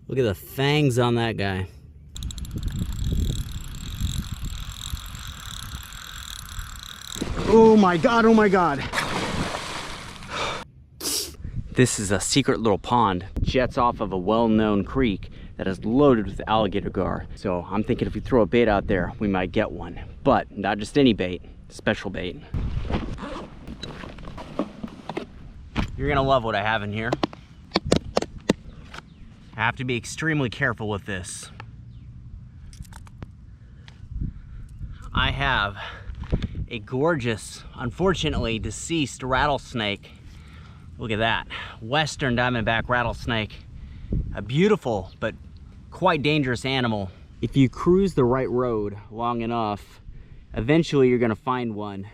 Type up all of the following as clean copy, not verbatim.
Look at the fangs on that guy. Oh my God, oh my God. This is a secret little pond. Jets off of a well-known creek that is loaded with alligator gar. So I'm thinking if we throw a bait out there, we might get one. But not just any bait, special bait. You're gonna love what I have in here. I have to be extremely careful with this. I have a gorgeous, unfortunately deceased rattlesnake. Look at that, western diamondback rattlesnake. A beautiful but quite dangerous animal. If you cruise the right road long enough, eventually you're gonna find one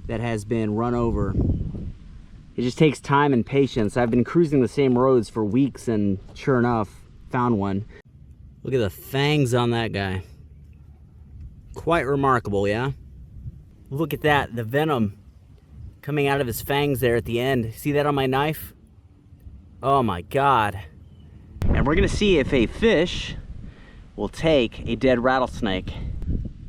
that has been run over. It just takes time and patience. I've been cruising the same roads for weeks and sure enough, found one. Look at the fangs on that guy. Quite remarkable, yeah? Look at that, the venom coming out of his fangs there at the end. See that on my knife? Oh my God. And we're gonna see if a fish will take a dead rattlesnake.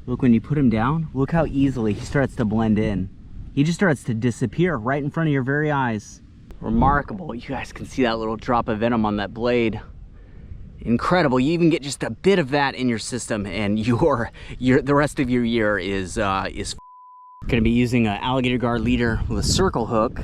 Look, when you put him down, look how easily he starts to blend in. He just starts to disappear right in front of your very eyes. Remarkable. You guys can see that little drop of venom on that blade. Incredible. You even get just a bit of that in your system and the rest of your year is Gonna be using an alligator gar leader with a circle hook,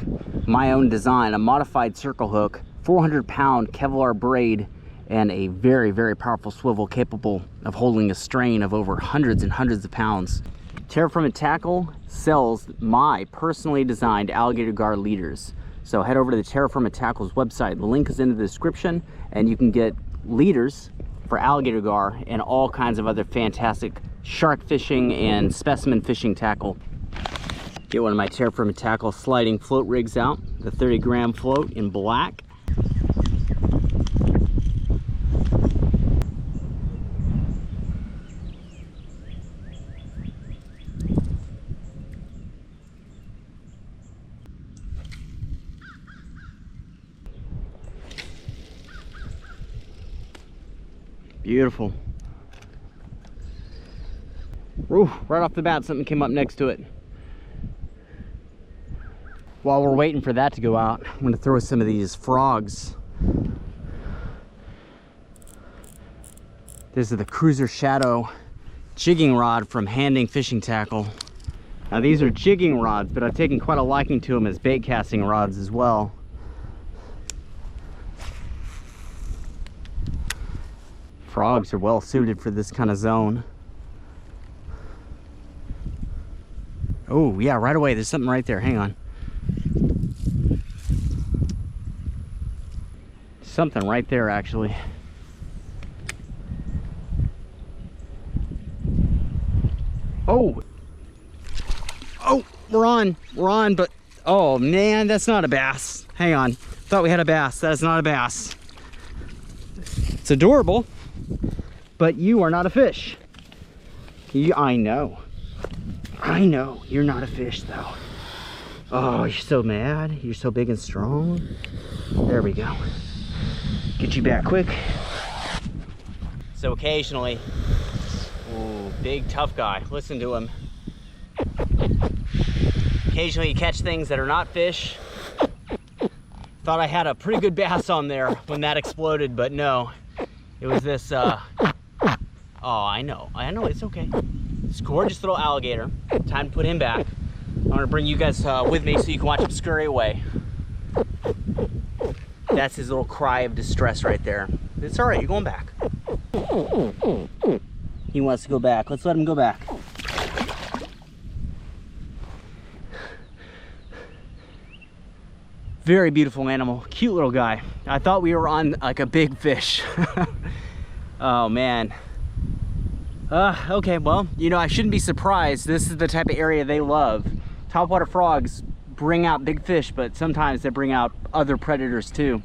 my own design, a modified circle hook, 400-pound Kevlar braid, and a very, very powerful swivel capable of holding a strain of over hundreds and hundreds of pounds. Terraform Tackle sells my personally designed alligator gar leaders. So head over to the Terraform Tackle's website. The link is in the description, and you can get leaders for alligator gar and all kinds of other fantastic shark fishing and specimen fishing tackle. Get one of my Terraform Tackle sliding float rigs out, the 30-gram float in black. Beautiful. Ooh, right off the bat, something came up next to it. While we're waiting for that to go out, I'm gonna throw some of these frogs. This is the Cruiser Shadow jigging rod from Handing Fishing Tackle. Now these are jigging rods, but I've taken quite a liking to them as bait casting rods as well. Frogs are well suited for this kind of zone. Oh yeah, right away, there's something right there, hang on. Something right there actually. Oh, we're on, but oh man, that's not a bass. Hang on, thought we had a bass. That is not a bass. It's adorable, but you are not a fish. I know, you're not a fish though. Oh, you're so mad. You're so big and strong. There we go. Get you back quick. So occasionally, ooh, big tough guy, listen to him. Occasionally you catch things that are not fish. Thought I had a pretty good bass on there when that exploded, but no. It was this, oh, I know, it's okay. This gorgeous little alligator. Time to put him back. I'm gonna bring you guys with me so you can watch him scurry away. That's his little cry of distress right there. It's all right, you're going back. He wants to go back. Let's let him go back. Very beautiful animal, cute little guy. I thought we were on like a big fish. Oh man. Okay, well, you know, I shouldn't be surprised. This is the type of area they love. Topwater frogs bring out big fish, but sometimes they bring out other predators too.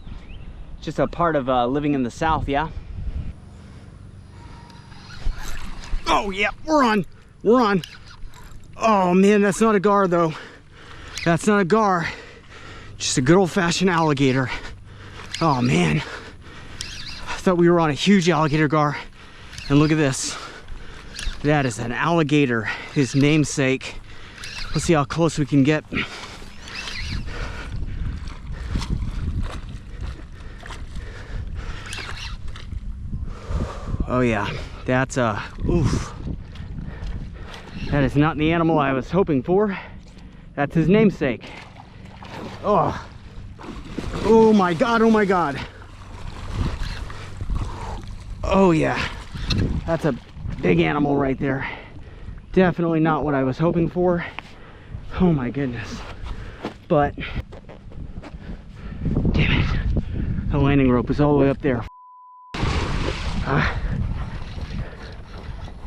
Just a part of living in the South, yeah? Oh yeah, we're on. Oh man, that's not a gar though. That's not a gar. Just a good old-fashioned alligator. Oh man, thought we were on a huge alligator gar, and look at this. That is an alligator, his namesake. Let's see how close we can get. Oh yeah, that's oof. That is not the animal I was hoping for. That's his namesake. Oh, oh my God, oh my God. Oh yeah, that's a big animal right there. Definitely not what I was hoping for. Oh my goodness. But, damn it, the landing rope is all the way up there.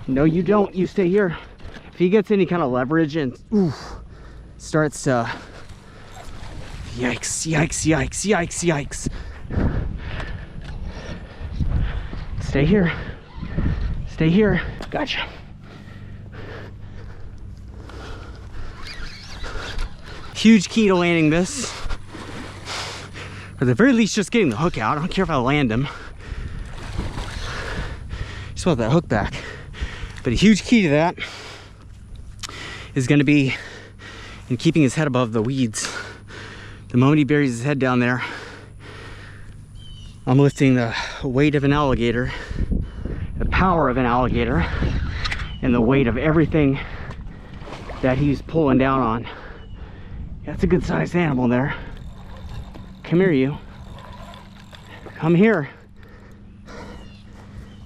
No, you don't. You stay here. If he gets any kind of leverage and starts to, yikes, yikes, yikes, yikes, yikes. Stay here. Stay here. Gotcha. Huge key to landing this. Or at the very least, just getting the hook out. I don't care if I land him. Just want that hook back. But a huge key to that is going to be in keeping his head above the weeds. The moment he buries his head down there, I'm lifting the weight of an alligator, the power of an alligator, and the weight of everything that he's pulling down on. That's a good sized animal there. Come here, you. Come here.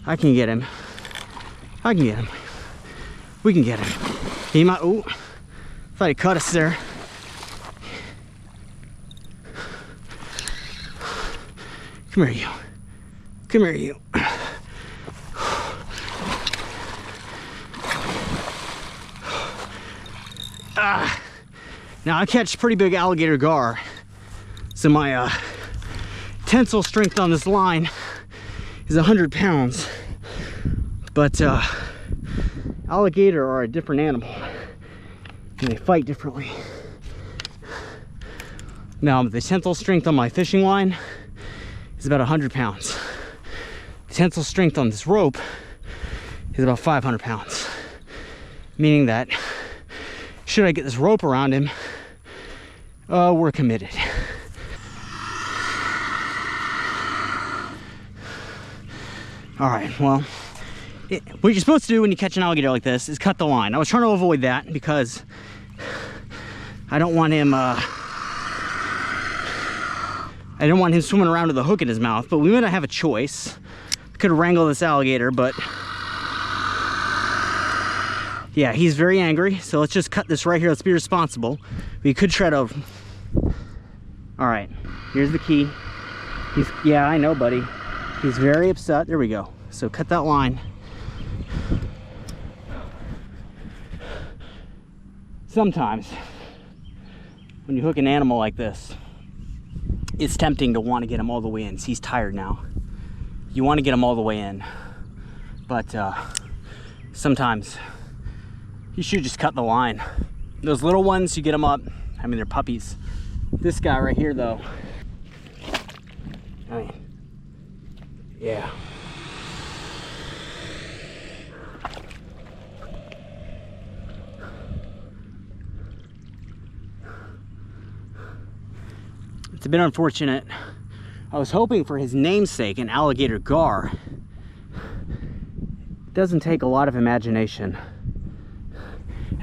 I can get him. I can get him. We can get him. He might, ooh, thought he cut us there. Come here, you. Come here, you. Now I catch pretty big alligator gar, so my tensile strength on this line is 100 pounds. But alligator are a different animal, and they fight differently. Now the tensile strength on my fishing line is about 100 pounds. The tensile strength on this rope is about 500 pounds. Meaning that, should I get this rope around him, we're committed. All right, well, what you're supposed to do when you catch an alligator like this is cut the line. I was trying to avoid that because I don't want him swimming around with a hook in his mouth, but we might not have a choice. Could wrangle this alligator, but yeah, he's very angry, so let's just cut this right here. Let's be responsible. We could try to, all right, here's the key. Yeah, I know, buddy. He's very upset. There we go. So cut that line. Sometimes when you hook an animal like this, it's tempting to want to get him all the way in. See, he's tired now. You want to get him all the way in, but sometimes you should just cut the line. Those little ones, you get them up, I mean, they're puppies. This guy right here, though, I mean, yeah. It's a bit unfortunate. I was hoping for his namesake, an alligator gar. It doesn't take a lot of imagination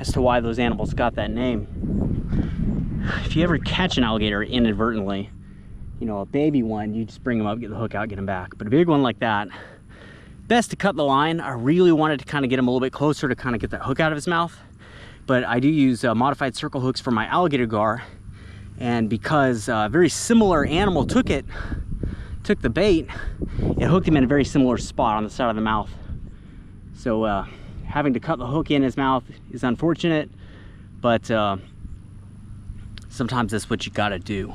as to why those animals got that name. If you ever catch an alligator inadvertently, you know, a baby one, you just bring him up, get the hook out, get him back. But a big one like that, best to cut the line. I really wanted to kind of get him a little bit closer to kind of get that hook out of his mouth. But I do use modified circle hooks for my alligator gar. And because a very similar animal took the bait, it hooked him in a very similar spot on the side of the mouth. So having to cut the hook in his mouth is unfortunate, but sometimes that's what you gotta do.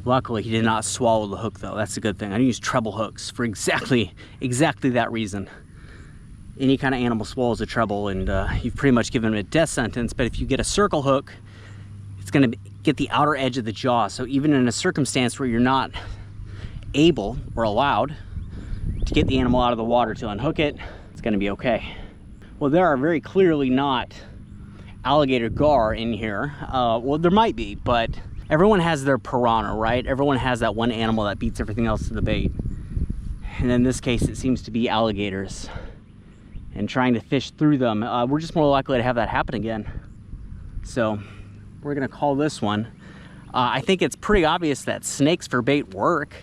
Luckily, he did not swallow the hook though. That's a good thing. I use treble hooks for exactly that reason. Any kind of animal swallows a treble and you've pretty much given him a death sentence, but if you get a circle hook, it's gonna get the outer edge of the jaw. So even in a circumstance where you're not able or allowed to get the animal out of the water to unhook it, it's gonna be okay. Well, there are very clearly not alligator gar in here. Well, there might be, but everyone has their piranha, right? Everyone has that one animal that beats everything else to the bait. And in this case, it seems to be alligators. And trying to fish through them, we're just more likely to have that happen again. So we're gonna call this one. I think it's pretty obvious that snakes for bait work.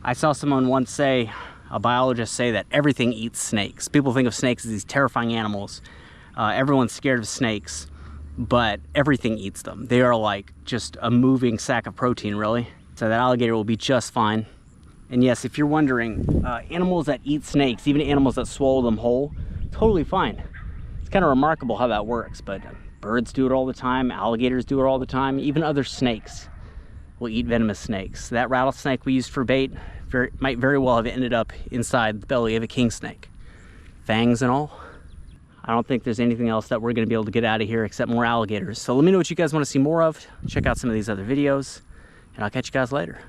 I saw someone once say, a biologist say, that everything eats snakes. People think of snakes as these terrifying animals. Everyone's scared of snakes, but everything eats them. They are like just a moving sack of protein, really. So that alligator will be just fine. And yes, if you're wondering, animals that eat snakes, even animals that swallow them whole, totally fine. It's kind of remarkable how that works, but birds do it all the time, alligators do it all the time, even other snakes will eat venomous snakes. That rattlesnake we used for bait might very well have ended up inside the belly of a king snake, fangs and all. I don't think there's anything else that we're gonna be able to get out of here except more alligators. So let me know what you guys wanna see more of. Check out some of these other videos, and I'll catch you guys later.